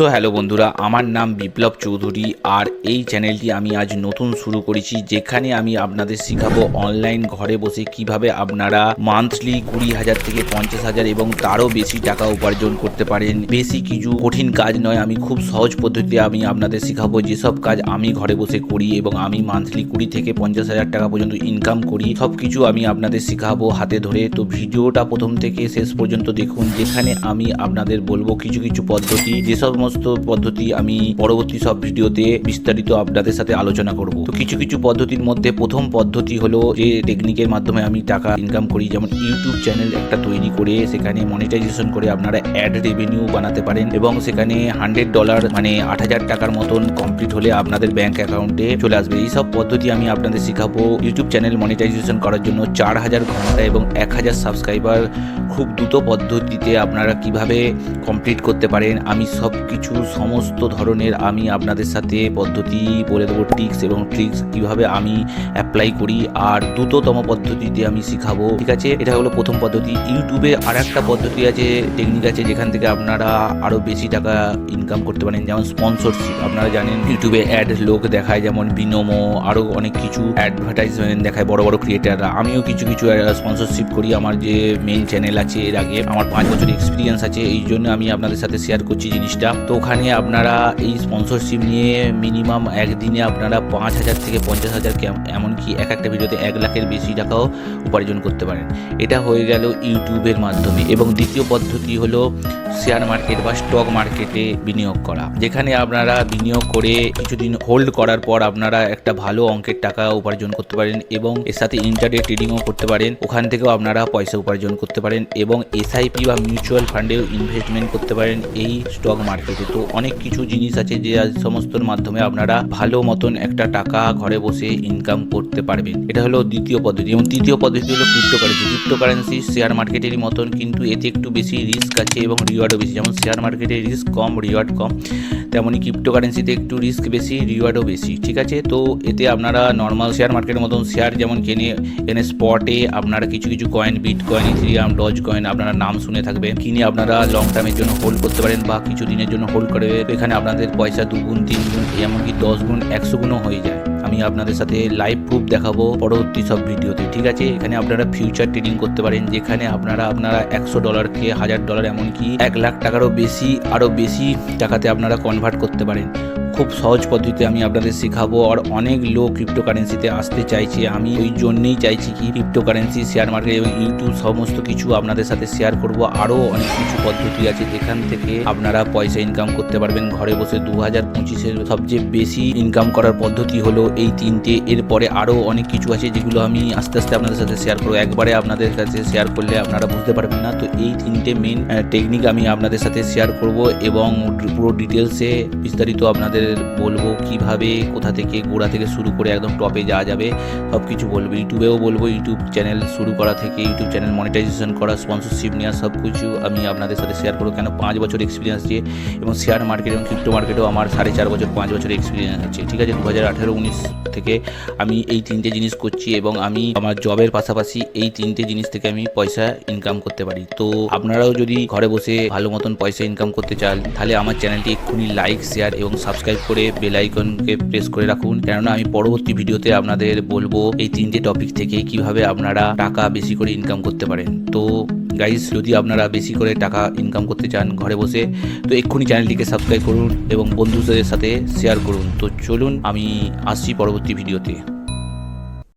So hello বন্ধুরা, আমার নাম বিপ্লব চৌধুরী আর এই চ্যানেলটি আমি আজ নতুন শুরু করেছি, যেখানে আমি আপনাদের শেখাবো অনলাইন ঘরে বসে কিভাবে আপনারা মান্থলি 20,000 থেকে 50,000 এবং তারও বেশি টাকা উপার্জন করতে পারেন। বেশি কিছু কঠিন কাজ নয়, আমি খুব সহজ পদ্ধতিতে আমি আপনাদের শেখাবো যেসব কাজ আমি ঘরে বসে করি এবং আমি মান্থলি 20 থেকে 50,000 টাকা পর্যন্ত ইনকাম করি। সব কিছু আমি আপনাদের শেখাবো হাতে ধরে। তো ভিডিওটা প্রথম থেকে শেষ পর্যন্ত দেখুন, যেখানে আমি আপনাদের বলবো কিছু কিছু পদ্ধতি, যে সমস্ত পদ্ধতি আমি পরবর্তী সব ভিডিওতে বিস্তারিত আপনাদের সাথে আলোচনা করব। তো কিছু কিছু পদ্ধতির মধ্যে প্রথম পদ্ধতি হলো যে টেকনিকের মাধ্যমে আমি টাকা ইনকাম করি, যেমন ইউটিউব চ্যানেল একটা তৈরি করে সেখানে মনিটাইজেশন করে আপনারা অ্যাড রেভিনিউ বানাতে পারেন এবং সেখানে $100 মানে 8,000 টাকার মতন কমপ্লিট হলে আপনাদের ব্যাংক অ্যাকাউন্টে চলে আসবে। এই সব পদ্ধতি আমি আপনাদের শেখাবো। ইউটিউব চ্যানেল মনিটাইজেশন করার জন্য 4,000 ঘন্টা এবং 1,000 সাবস্ক্রাইবার খুব দ্রুত পদ্ধতিতে আপনারা কিভাবে কমপ্লিট করতে পারেন, আমি সব কিছু সমস্ত ধরনের আমি আপনাদের সাথে পদ্ধতি বলে দেবো। টিপস এবং ট্রিক্স কিভাবে আমি অ্যাপ্লাই করি আর দ্রুততম পদ্ধতিতে আমি শিখাবো, ঠিক আছে? এটা হলো প্রথম পদ্ধতি। ইউটিউবে আর একটা পদ্ধতি আছে, টেকনিক আছে, যেখান থেকে আপনারা আরও বেশি টাকা ইনকাম করতে পারেন, যেমন স্পন্সরশিপ। আপনারা জানেন ইউটিউবে অ্যাড লোক দেখায়, যেমন বিনোমো, আরও অনেক কিছু অ্যাডভার্টাইজমেন্ট দেখায় বড় বড় ক্রিয়েটাররা। আমিও কিছু কিছু স্পন্সরশিপ করি। আমার যে মেইন চ্যানেল আছে, এর আগে আমার 5 বছর এক্সপিরিয়েন্স আছে, এই জন্য আমি আপনাদের সাথে শেয়ার করছি জিনিসটা। তো ওখানে আপনারা এই স্পন্সরশিপ নিয়ে মিনিমাম একদিনে আপনারা 5,000 থেকে 50,000, এমনকি একটা ভিডিওতে 1 লাখের বেশি টাকাও উপার্জন করতে পারেন। এটা হয়ে গেল ইউটিউবের মাধ্যমে। এবং দ্বিতীয় পদ্ধতি হলো শেয়ার মার্কেট বা স্টক মার্কেটে বিনিয়োগ করা, যেখানে আপনারা বিনিয়োগ করে কিছুদিন হোল্ড করার পর আপনারা একটা ভালো অঙ্কের টাকা উপার্জন করতে পারেন এবং এর সাথে ইন্টারডে ট্রেডিংও করতে পারেন। ওখান থেকেও আপনারা পয়সা উপার্জন করতে পারেন এবং এসআইপি বা মিউচুয়াল ফান্ডেও ইনভেস্টমেন্ট করতে পারেন এই স্টক মার্কেটে। তো অনেক কিছু জিনিস আছে যে সমস্তর মাধ্যমে আপনারা ভালো মতন একটা টাকা ঘরে বসে ইনকাম করতে পারবেন। এটা হলো দ্বিতীয় পদ্ধতি। এবং তৃতীয় পদ্ধতি হলো ক্রিপ্টোকারেন্সি। ক্রিপ্টোকারেন্সি শেয়ার মার্কেটেরই মতন, কিন্তু এতে একটু বেশি রিস্ক আছে এবং রিওয়ার্ডও বেশি। যেমন শেয়ার মার্কেটে রিস্ক কম, রিওয়ার্ড কম, তেমনই ক্রিপ্টোকারেন্সিতে একটু রিস্ক বেশি, রিওয়ার্ডও বেশি, ঠিক আছে? তো এতে আপনারা নর্মাল শেয়ার মার্কেটের মতন শেয়ার যেমন এনে স্পটে আপনারা কিছু কিছু coin, Bitcoin, Ethereum, Doge coin আপনারা নাম শুনে থাকবেন, কিনে আপনারা লং টার্মের জন্য হোল্ড করতে পারেন বা কিছু দিনের জন্য হোল্ড করে এখানে আপনাদের পয়সা 2 গুণ, 3 গুণ, এমনকি 10 গুণ, 100 গুণও হয়ে যায়। আমি আপনাদের সাথে লাইভ প্রুফ দেখাবো পরবর্তী সব ভিডিওতে, ঠিক আছে? এখানে আপনারা ফিউচার ট্রেডিং করতে পারেন, যেখানে আপনারা $100কে $1,000, এমনকি 1 লাখ টাকারও বেশি, আরও বেশি টাকাতে আপনারা কনভার্ট করতে পারেন। খুব সহজ পদ্ধতিতে আমি আপনাদের শেখাবো। আর অনেক লোক ক্রিপ্টোকারেন্সিতে আসতে চাইছে, আমি ওই জন্যই চাইছি কি ক্রিপ্টোকারেন্সি, শেয়ার মার্কেট এবং ইউটিউব সমস্ত কিছু আপনাদের সাথে শেয়ার করব। আরও অনেক কিছু পদ্ধতি আছে যেখান থেকে আপনারা পয়সা ইনকাম করতে পারবেন ঘরে বসে। 2025-এর সবচেয়ে বেশি ইনকাম করার পদ্ধতি হলো এই 3টে। এরপরে আরও অনেক কিছু আছে যেগুলো আমি আস্তে আস্তে আপনাদের সাথে শেয়ার করবো। একবারে আপনাদের কাছে শেয়ার করলে আপনারা বুঝতে পারবেন না। তো এই 3টে মেন টেকনিক আমি আপনাদের সাথে শেয়ার করব এবং পুরো ডিটেলসে বিস্তারিত আপনাদের বলবো, কিভাবে কোথা থেকে গোড়া থেকে শুরু করে একদম টপে যাওয়া যাবে সব কিছু বলবো। ইউটিউবেও বলবো, ইউটিউব চ্যানেল শুরু করা থেকে ইউটিউব চ্যানেল মনিটাইজেশন করা, স্পন্সরশিপ নেওয়া, সব কিছু আমি আপনাদের সাথে শেয়ার করবো। কেন 5 বছর এক্সপিরিয়েন্স আছে এবং শেয়ার মার্কেট এবং ক্রিপ্টো মার্কেটেও আমার 4.5 বছর, 5 বছর এক্সপিরিয়েন্স আছে, ঠিক আছে? 2018-19 থেকে আমি এই 3টে জিনিস করছি এবং আমি আমার জবের পাশাপাশি এই 3টে জিনিস থেকে আমি পয়সা ইনকাম করতে পারি। তো আপনারাও যদি ঘরে বসে ভালো মতন পয়সা ইনকাম করতে চান, তাহলে আমার চ্যানেলটি এক্ষুনি লাইক, শেয়ার এবং সাবস্ক্রাইব করে বেল আইকনকে প্রেস করে রাখুন, কেননা আমি পরবর্তী ভিডিওতে আপনাদের বলবো এই 3টে টপিক থেকে কিভাবে আপনারা টাকা বেশি করে ইনকাম করতে পারেন। তো গাইস, যদি আপনারা বেশি করে টাকা ইনকাম করতে চান ঘরে বসে, তো এক্ষুনি চ্যানেলটিকে সাবস্ক্রাইব করুন এবং বন্ধুদের সাথে শেয়ার করুন। তো চলুন আমি আসছি পরবর্তী ভিডিওতে।